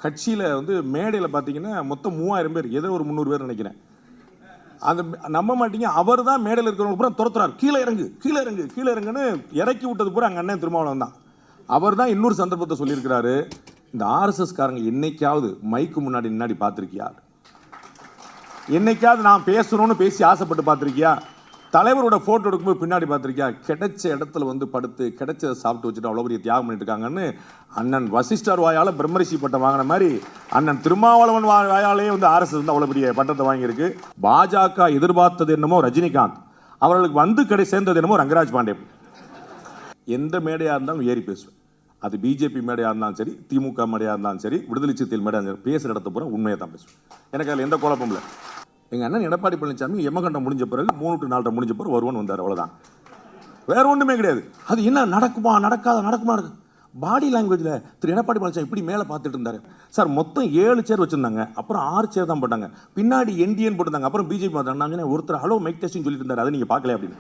கட்சியில் வந்து மேடையில் பார்த்தீங்கன்னா மொத்தம் 3000 பேர், ஏதோ ஒரு 300 பேர் நினைக்கிறேன். அந்த நம்ப மாட்டீங்க, அவர் தான் மேடையில் இருக்கிறவங்க பூரா துரத்துறாரு, கீழே இறங்கு கீழே இறங்கு கீழே இறங்குன்னு இறக்கி விட்டது பூரா அங்கே அண்ணன் திருமாவளவன் தான். அவர் தான் இன்னொரு சந்தர்ப்பத்தை சொல்லியிருக்கிறாரு, இந்த ஆர்எஸ்எஸ் காரங்க என்னைக்காவது மைக்கு முன்னாடி பார்த்துருக்கியா? என்னைக்காவது நான் பேசணும்னு பேசி ஆசைப்பட்டு பார்த்துருக்கியா? தலைவரோட ஃபோட்டோ எடுக்கும்போது பின்னாடி பார்த்துருக்கியா? கிடைச்ச இடத்துல வந்து படுத்து கிடைச்சதை சாப்பிட்டு வச்சுட்டு அவ்வளோ பெரிய தியாகம் பண்ணிட்டு இருக்காங்கன்னு அண்ணன் வசிஷ்டர் வாயால் பிரம்மரிஷி பட்டம் வாங்கின மாதிரி அண்ணன் திருமாவளவன் வாயாலே வந்து ஆர்எஸ்எஸ் வந்து அவ்வளோ பெரிய பட்டத்தை வாங்கியிருக்கு. பாஜக எதிர்பார்த்தது என்னமோ ரஜினிகாந்த், அவர்களுக்கு வந்து சேர்ந்தது என்னமோ ரங்கராஜ் பாண்டே. எந்த மேடையாக இருந்தாலும் ஏறி பேசுவேன். அது பிஜேபி மேடையாக இருந்தாலும் சரி, திமுக மேடையாக இருந்தாலும் சரி, விடுதலை சிறுத்தைகள் மேடையாக இருந்தாலும் பேசுகிற இடத்த பூரா உண்மையை தான் பேசுவேன். எனக்கு அதில் எந்த குழப்பமும் இல்லை. எங்கள் அண்ணன் எடப்பாடி பழனிசாமி எமகண்டம் முடிஞ்ச பிறகு 3 to 4 முடிஞ்ச பிறகு வருவான்னு வந்தார், அவ்வளோதான். வேற ஒன்றுமே கிடையாது. அது என்ன நடக்குமா நடக்குமா பாடி லாங்குவேஜில் திரு எடப்பாடி பழனிசாமி இப்படி மேலே பார்த்துட்டு இருந்தார். சார் மொத்தம் 7 சேர் வச்சுருந்தாங்க, அப்புறம் 6 சேர் தான் போட்டாங்க, பின்னாடி என்டிஏன்னு போட்டிருந்தாங்க, அப்புறம் பிஜேபி பார்த்தாங்க. ஒருத்தர் ஹலோ மைக் டெஸ்டிங் சொல்லிட்டு இருந்தார், அதை நீங்கள் பார்க்கல அப்படின்னு.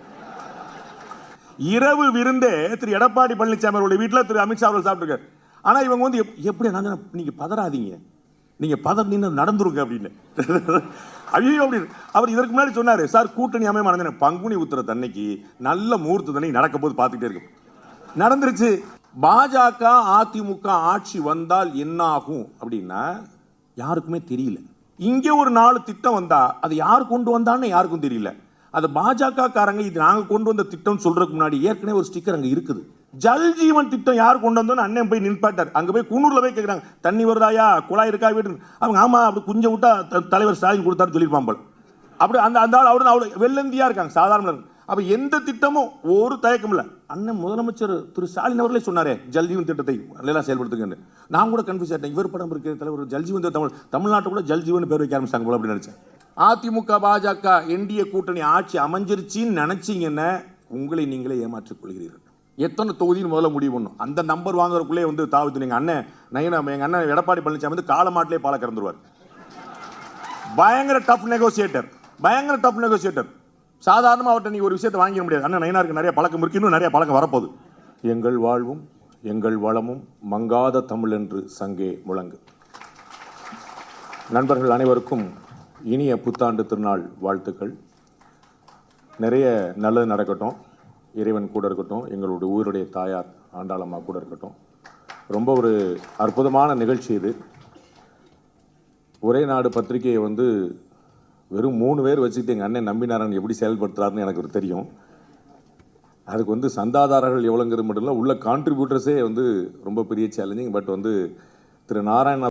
இரவு விருந்தே திரு எடப்பாடி பழனிசாமி அவருடைய வீட்டில் திரு அமித்ஷா அவர்கள் சாப்பிட்டுருக்காரு. ஆனால் இவங்க வந்து எப்படி நாங்கள் நீங்கள் பதறாதீங்க, நீங்கள் பதர் நின்று நடந்துருங்க அப்படின்னு. ஐயோ அப்படின்னு அவர் இதற்கு முன்னாடி சொன்னார், சார் கூட்டணி அமைய பங்குனி உத்திர தன்னைக்கு நல்ல முகூர்த்த தன்னைக்கு நடக்க போது பார்த்துட்டே இருக்கும். நடந்துருச்சு. பாஜக அதிமுக ஆட்சி வந்தால் என்ன ஆகும் அப்படின்னா யாருக்குமே தெரியல. இங்கே ஒரு 4 திட்டம் வந்தா அது யார் கொண்டு வந்தான்னு யாருக்கும் தெரியல. அது பாஜக காரங்க இது நாங்கள் கொண்டு வந்த திட்டம் சொல்றதுக்கு முன்னாடி ஏற்கனவே ஒரு ஸ்டிக்கர் அங்கே இருக்குது. ஜல் ஜீவன் திட்டம் யார் கொண்டு வந்தோன்னு அண்ணன் போய் நின்பாட்டார். அங்கே போய் குன்னூர்ல போய் கேட்குறாங்க, தண்ணி வருதாயா, குழாய் இருக்கா வீட்டு? அவங்க ஆமா அப்படி குஞ்சம் விட்டா தலைவர் ஸ்டாலின் கொடுத்தாரு சொல்லியிருப்பான் போல. அப்படி அந்த ஆள் அவரு அவ்வளோ வெள்ளந்தியா இருக்காங்க சாதாரண. அப்போ எந்த திட்டமும் ஒரு தயக்கம் இல்லை. அண்ணன் முதலமைச்சர் திரு ஸ்டாலின் அவர்களே சொன்னாரே ஜல் ஜீவன் திட்டத்தை எல்லாம் செயல்படுத்துங்க. நான் கூட கன்ஃபியூஸ் ஆகிட்டேன், இவர் படம் இருக்கிற தலைவர் ஜல் ஜீவன் தமிழ்நாட்டை கூட ஜல் ஜீவன் பேர் வைக்க ஆரம்பிச்சாங்க போல அப்படின்னு நினைச்சேன். அதிமுக பாஜக என்டிஏ கூட்டணி ஆட்சி அமைஞ்சிருச்சின்னு நினைச்சீங்கன்னா உங்களை நீங்களே ஏமாற்றிக் கொள்கிறீர்கள். எத்தனை தொகுதின்னு முதல்ல முடிவு பண்ணும். அந்த நம்பர் வாங்குறதுக்குள்ளே வந்து தாவுத்து எங்கள் அண்ணன் எடப்பாடி பழனிசாமி வந்து காலமாட்டிலே பால கறந்துருவார். பயங்கர டஃப் நெகோசியேட்டர். சாதாரணமாக அவர்கிட்ட நீ ஒரு விஷயத்தை வாங்கிட முடியாது. அண்ணன் நயனாருக்கு நிறைய பழக்கம் இருக்கு, இன்னும் நிறைய பழக்கம் வரப்போகுது. எங்கள் வாழ்வும் எங்கள் வளமும் மங்காத தமிழ் என்று சங்கே முழங்கு. நண்பர்கள் அனைவருக்கும் இனிய புத்தாண்டு திருநாள் வாழ்த்துக்கள். நிறைய நல்லது நடக்கட்டும், இறைவன் கூட இருக்கட்டும், எங்களுடைய ஊருடைய தாயார் ஆண்டாளம்மா கூட இருக்கட்டும். ரொம்ப ஒரு அற்புதமான நிகழ்ச்சி இது. ஒரே நாடு பத்திரிகையை வந்து வெறும் 3 பேர் வச்சுக்கிட்டு எங்கள் அண்ணன் நம்பினாரன் எப்படி செயல்படுத்துறாருன்னு எனக்கு தெரியும். அதுக்கு வந்து சந்தாதாரர்கள் எவ்வளோங்கிறது மட்டும் இல்லை, உள்ள கான்ட்ரிபியூட்டர்ஸே வந்து ரொம்ப பெரிய சேலஞ்சிங். பட் வந்து திரு நாராயண